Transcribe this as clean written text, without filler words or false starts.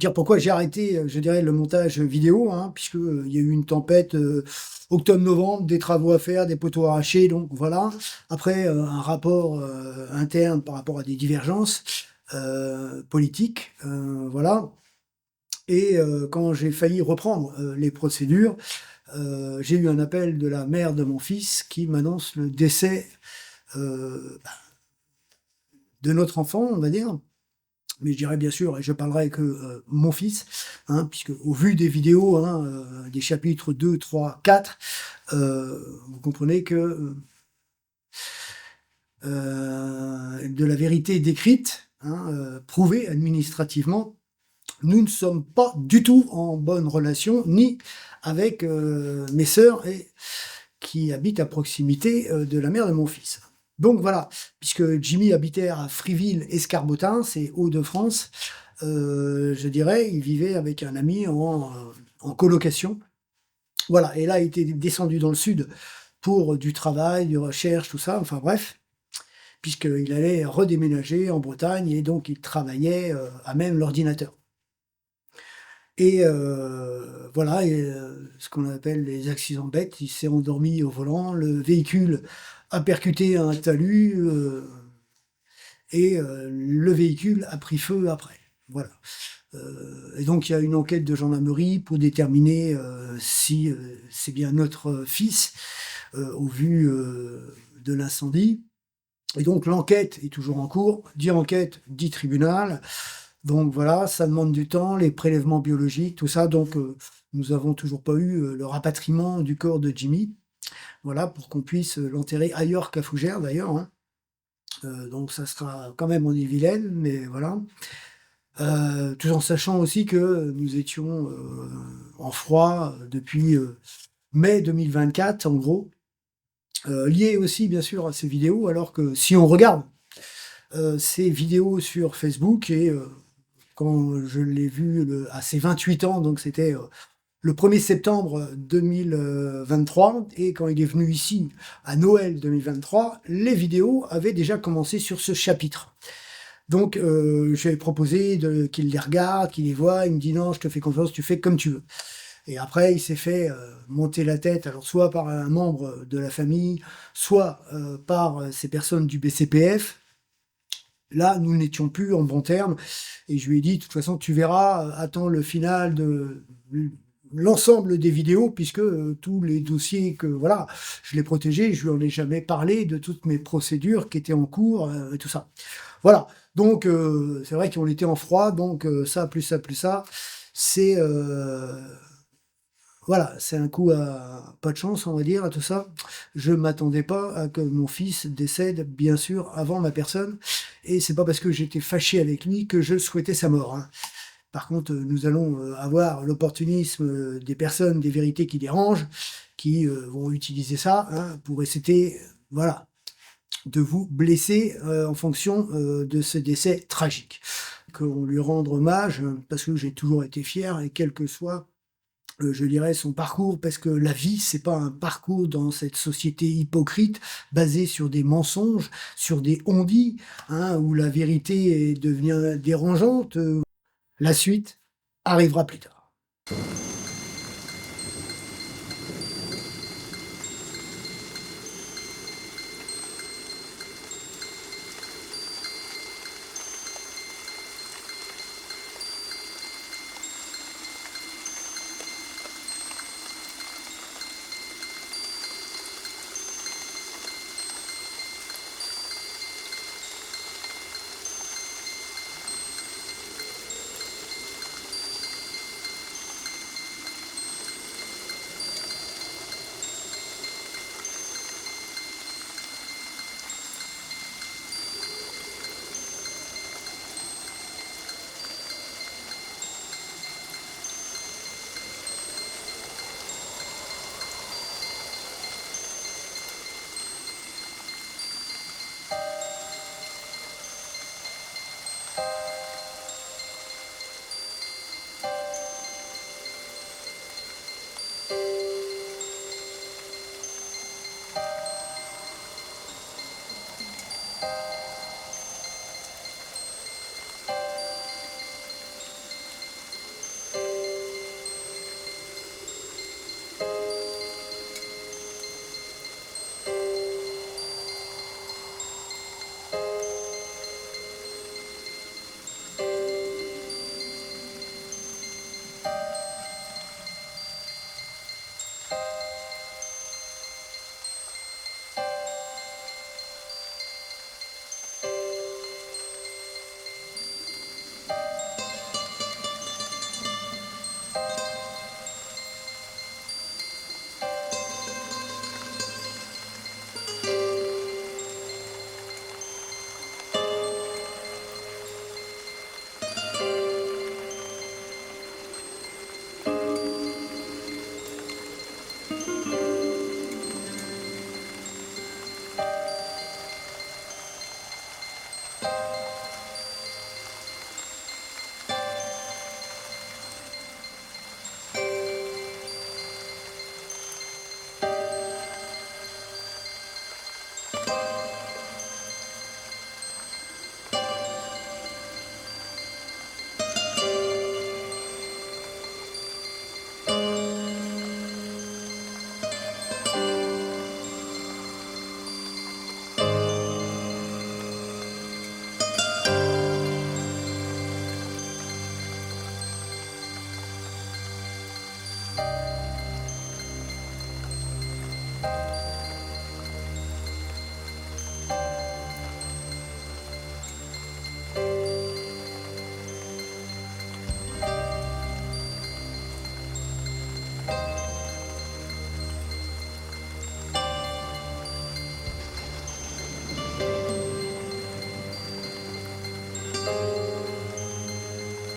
dire pourquoi j'ai arrêté, je dirais, le montage vidéo, hein, puisque, il y a eu une tempête, octobre-novembre, des travaux à faire, des poteaux arrachés, donc voilà. Après, un rapport, interne par rapport à des divergences, politiques, voilà. Et quand j'ai failli reprendre, les procédures, j'ai eu un appel de la mère de mon fils qui m'annonce le décès, bah, de notre enfant, on va dire. Mais je dirais bien sûr, et je parlerai que, mon fils, hein, puisque au vu des vidéos, hein, des chapitres 2, 3, 4, vous comprenez que, de la vérité décrite, hein, prouvée administrativement, nous ne sommes pas du tout en bonne relation, ni avec, mes sœurs et qui habitent à proximité, de la mère de mon fils. Donc voilà, puisque Jimmy habitait à Friville-Escarbotin, c'est Hauts-de-France, je dirais, il vivait avec un ami en colocation. Voilà, et là, il était descendu dans le sud pour du travail, de recherche, tout ça, enfin bref, puisqu'il allait redéménager en Bretagne et donc il travaillait, à même l'ordinateur. Et voilà, et ce qu'on appelle les accidents bêtes, il s'est endormi au volant, le véhicule a percuté un talus, et le véhicule a pris feu après. Voilà. Et donc il y a une enquête de gendarmerie pour déterminer, si, c'est bien notre fils, au vu, de l'incendie. Et donc l'enquête est toujours en cours. Dit enquête, dit tribunal. Donc voilà, ça demande du temps, les prélèvements biologiques, tout ça. Donc nous avons toujours pas eu, le rapatriement du corps de Jimmy. Voilà, pour qu'on puisse, l'enterrer ailleurs qu'à Fougères d'ailleurs, hein. Donc ça sera quand même en Ille-et-Vilaine, mais voilà. Tout en sachant aussi que nous étions, en froid, depuis, mai 2024 en gros. Lié aussi bien sûr à ces vidéos, alors que si on regarde, ces vidéos sur Facebook et quand je l'ai vu à ses 28 ans, donc c'était le 1er septembre 2023, et quand il est venu ici à Noël 2023, les vidéos avaient déjà commencé sur ce chapitre. Donc j'avais proposé qu'il les regarde, qu'il les voit, il me dit non, je te fais confiance, tu fais comme tu veux. Et après, il s'est fait monter la tête, alors soit par un membre de la famille, soit par ces personnes du BCPF. Là, nous n'étions plus en bons termes, et je lui ai dit, de toute façon, tu verras, attends le final de l'ensemble des vidéos, puisque tous les dossiers que, voilà, je l'ai protégé, je lui en ai jamais parlé de toutes mes procédures qui étaient en cours, et tout ça. Voilà, donc c'est vrai qu'on était en froid, donc ça, plus ça, c'est... voilà, c'est un coup à pas de chance, on va dire, à tout ça. Je m'attendais pas à que mon fils décède, bien sûr, avant ma personne, et c'est pas parce que j'étais fâché avec lui que je souhaitais sa mort, hein. Par contre, nous allons avoir l'opportunisme des personnes, des vérités qui dérangent, qui vont utiliser ça, hein, pour essayer, voilà, de vous blesser en fonction de ce décès tragique. Qu'on lui rende hommage, parce que j'ai toujours été fier, et quel que soit je dirais son parcours, parce que la vie, c'est pas un parcours dans cette société hypocrite, basée sur des mensonges, sur des on-dit, hein, où la vérité devient dérangeante. La suite arrivera plus tard.